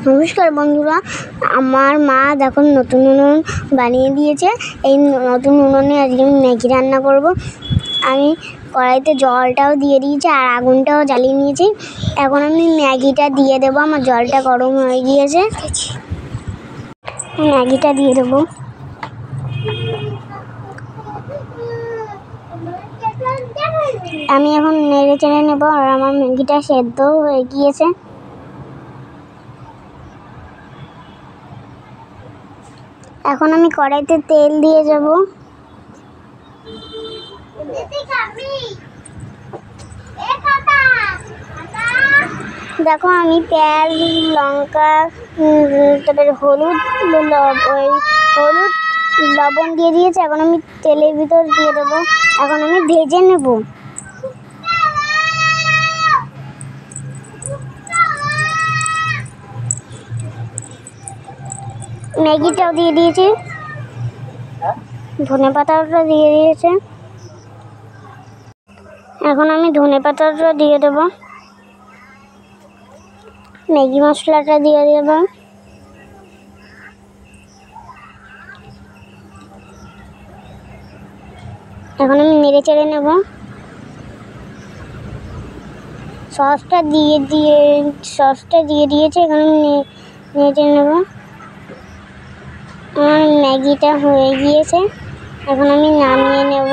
নমস্কার বন্ধুরা, আমার মা দেখো নতুন উনুন বানিয়ে দিয়েছে। এই নতুন উনুনে আজকে আমি ম্যাগি রান্না করব। আমি কড়াইতে জলটাও দিয়ে দিয়েছি আর আগুনটাও জ্বালিয়ে নিয়েছি। এখন আমি ম্যাগিটা দিয়ে দেবো। আমার জলটা গরম হয়ে গিয়েছে, ম্যাগিটা দিয়ে দেবো। আমি এখন নেড়ে চেড়ে নেবো আর আমার ম্যাগিটা সেদ্ধ হয়ে গিয়েছে। এখন আমি কড়াইতে তেল দিয়ে যাব। দেখো আমি পেঁয়াজ, লঙ্কা, তারপরে হলুদ, লবণ দিয়ে দিয়েছি। এখন আমি তেলের ভিতর দিয়ে দেবো। এখন আমি ভেজে নেব। ম্যাগিটাও দিয়ে দিয়েছি, ধনেপাতাটা দিয়ে দিয়েছে। এখন আমি ধনেপাতাটা দিয়ে দেবো, ম্যাগি মশলাটা দিয়ে দেব। এখন আমি নেড়ে চেড়ে নেব। সসটা দিয়ে দিয়েছে। এখন আমি নেড়ে চেড়ে নেব। আমার ম্যাগিটা হয়ে গিয়েছে, এখন আমি নামিয়ে নেব।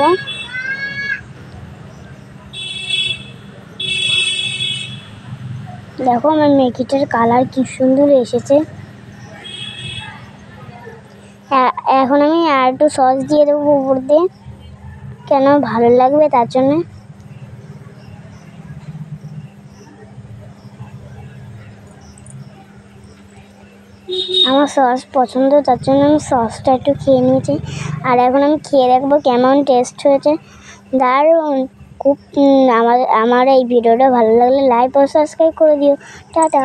দেখো আমার ম্যাগিটার কালার কি সুন্দর এসেছে। এখন আমি আর একটু সস দিয়ে দেবো উপর দিয়ে, কেন ভালো লাগবে তার জন্য। আমার সস পছন্দ, তার জন্য আমি সসটা একটু খেয়ে নিয়েছি। আর এখন আমি খেয়ে দেখবো কেমন টেস্ট হয়েছে। দারুণ, খুব। আমার এই ভিডিওটা ভালো লাগলে লাইক ও সাবস্ক্রাইব করে দিও। টাটা।